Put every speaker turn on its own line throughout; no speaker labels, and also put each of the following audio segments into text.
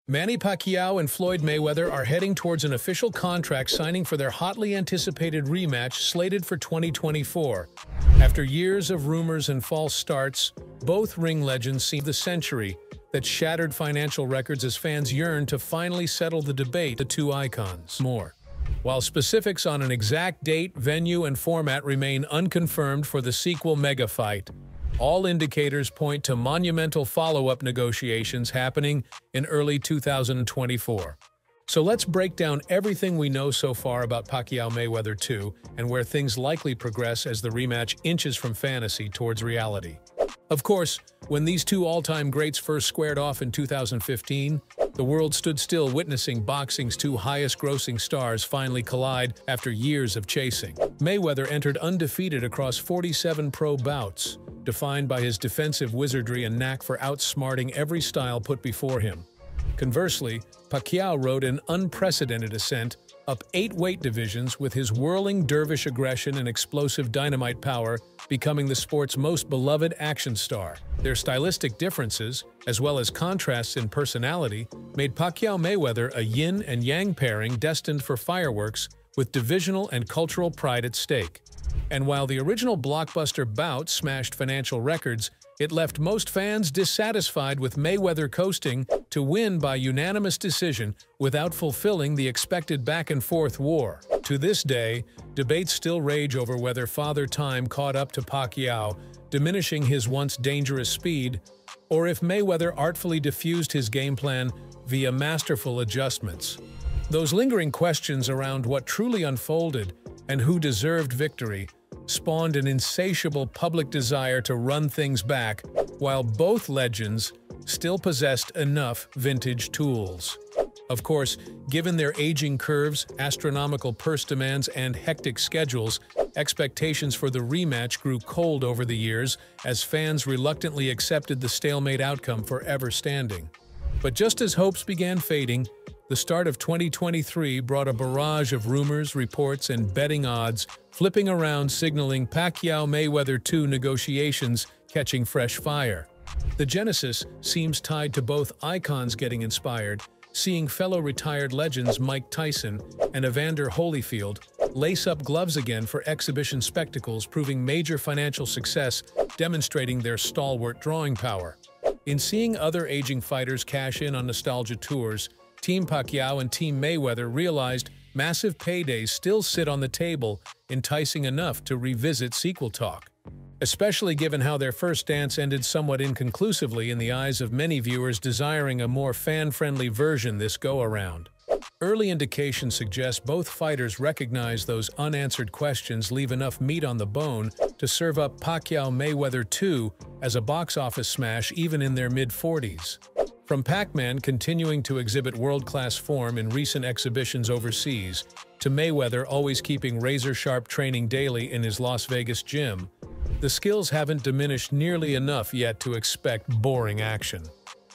Manny Pacquiao and Floyd Mayweather are heading towards an official contract signing for their hotly anticipated rematch slated for 2024. After years of rumors and false starts, both ring legends see the century that shattered financial records as fans yearn to finally settle the debate. The two icons. While specifics on an exact date, venue, and format remain unconfirmed for the sequel mega fight, all indicators point to monumental follow-up negotiations happening in early 2024. So let's break down everything we know so far about Pacquiao Mayweather 2 and where things likely progress as the rematch inches from fantasy towards reality. Of course, when these two all-time greats first squared off in 2015, the world stood still witnessing boxing's two highest-grossing stars finally collide after years of chasing. Mayweather entered undefeated across 47 pro bouts, defined by his defensive wizardry and knack for outsmarting every style put before him. Conversely, Pacquiao rode an unprecedented ascent up 8 weight divisions with his whirling dervish aggression and explosive dynamite power becoming the sport's most beloved action star. Their stylistic differences, as well as contrasts in personality, made Pacquiao-Mayweather a yin and yang pairing destined for fireworks with divisional and cultural pride at stake. And while the original blockbuster bout smashed financial records, it left most fans dissatisfied with Mayweather coasting to win by unanimous decision without fulfilling the expected back-and-forth war. To this day, debates still rage over whether Father Time caught up to Pacquiao, diminishing his once dangerous speed, or if Mayweather artfully diffused his game plan via masterful adjustments. Those lingering questions around what truly unfolded and who deserved victory spawned an insatiable public desire to run things back, while both legends still possessed enough vintage tools. Of course, given their aging curves, astronomical purse demands, and hectic schedules, expectations for the rematch grew cold over the years as fans reluctantly accepted the stalemate outcome forever standing. But just as hopes began fading, the start of 2023 brought a barrage of rumors, reports, and betting odds flipping around, signaling Pacquiao-Mayweather 2 negotiations catching fresh fire. The genesis seems tied to both icons getting inspired, seeing fellow retired legends Mike Tyson and Evander Holyfield lace up gloves again for exhibition spectacles, proving major financial success, demonstrating their stalwart drawing power. In seeing other aging fighters cash in on nostalgia tours, Team Pacquiao and Team Mayweather realized massive paydays still sit on the table, enticing enough to revisit sequel talk. Especially given how their first dance ended somewhat inconclusively in the eyes of many viewers desiring a more fan-friendly version this go-around. Early indications suggest both fighters recognize those unanswered questions leave enough meat on the bone to serve up Pacquiao-Mayweather 2 as a box office smash even in their mid-40s. From Pac-Man continuing to exhibit world-class form in recent exhibitions overseas, to Mayweather always keeping razor-sharp training daily in his Las Vegas gym, the skills haven't diminished nearly enough yet to expect boring action.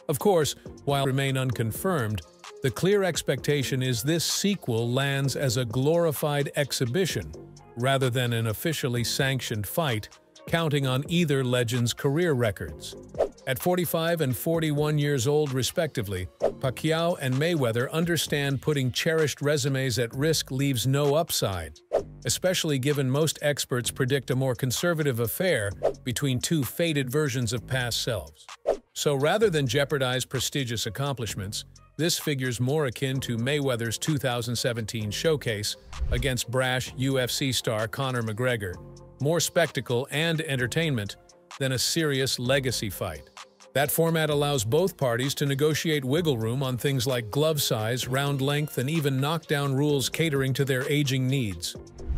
Of course, while remain unconfirmed, the clear expectation is this sequel lands as a glorified exhibition rather than an officially sanctioned fight, counting on either legend's career records. At 45 and 41 years old respectively, Pacquiao and Mayweather understand putting cherished resumes at risk leaves no upside, especially given most experts predict a more conservative affair between two faded versions of past selves. So rather than jeopardize prestigious accomplishments, this figures more akin to Mayweather's 2017 showcase against brash UFC star Conor McGregor, more spectacle and entertainment than a serious legacy fight. That format allows both parties to negotiate wiggle room on things like glove size, round length, and even knockdown rules catering to their aging needs.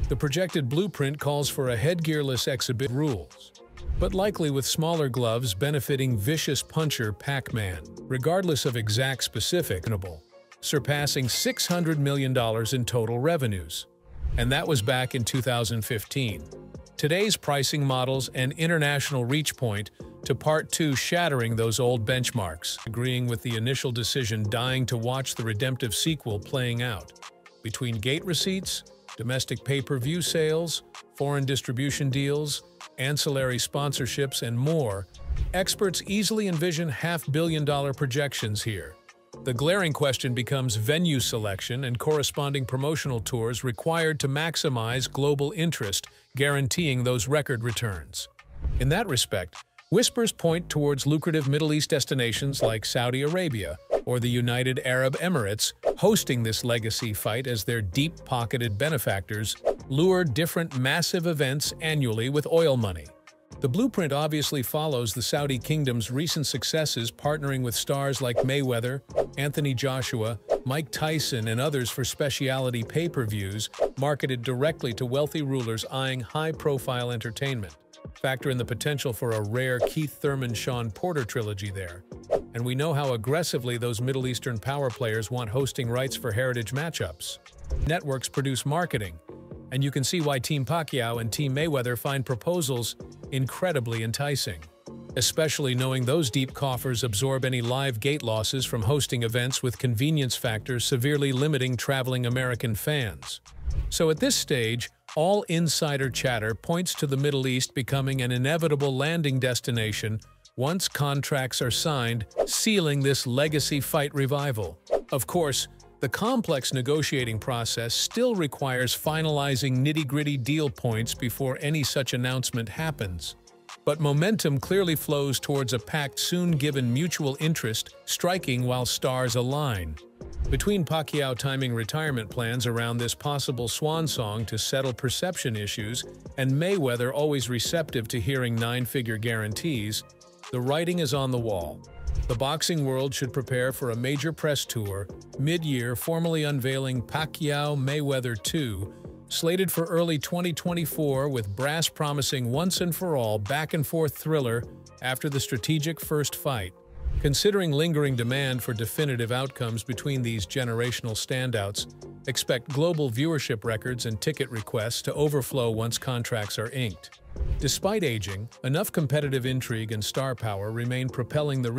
The projected blueprint calls for a headgearless exhibition rules, but likely with smaller gloves benefiting vicious puncher Pac-Man, regardless of exact specific, surpassing $600 million in total revenues. And that was back in 2015. Today's pricing models and international reach point to Part 2 shattering those old benchmarks, agreeing with the initial decision dying to watch the redemptive sequel playing out. Between gate receipts, domestic pay-per-view sales, foreign distribution deals, ancillary sponsorships, and more, experts easily envision half-billion-dollar projections here. The glaring question becomes venue selection and corresponding promotional tours required to maximize global interest, guaranteeing those record returns. In that respect, whispers point towards lucrative Middle East destinations like Saudi Arabia or the United Arab Emirates, hosting this legacy fight as their deep-pocketed benefactors lure different massive events annually with oil money. The blueprint obviously follows the Saudi kingdom's recent successes, partnering with stars like Mayweather, Anthony Joshua, Mike Tyson, and others for specialty pay-per-views marketed directly to wealthy rulers eyeing high-profile entertainment. Factor in the potential for a rare Keith Thurman-Sean Porter trilogy there. And we know how aggressively those Middle Eastern power players want hosting rights for heritage matchups. Networks produce marketing, and you can see why Team Pacquiao and Team Mayweather find proposals incredibly enticing, especially knowing those deep coffers absorb any live gate losses from hosting events with convenience factors severely limiting traveling American fans. So at this stage, all insider chatter points to the Middle East becoming an inevitable landing destination once contracts are signed, sealing this legacy fight revival. Of course, the complex negotiating process still requires finalizing nitty-gritty deal points before any such announcement happens. But momentum clearly flows towards a pact soon given mutual interest, striking while stars align. Between Pacquiao timing retirement plans around this possible swan song to settle perception issues, and Mayweather always receptive to hearing nine-figure guarantees, the writing is on the wall. The boxing world should prepare for a major press tour, mid-year formally unveiling Pacquiao Mayweather 2, slated for early 2024 with brass promising once-and-for-all back-and-forth thriller after the strategic first fight. Considering lingering demand for definitive outcomes between these generational standouts, expect global viewership records and ticket requests to overflow once contracts are inked. Despite aging, enough competitive intrigue and star power remain propelling the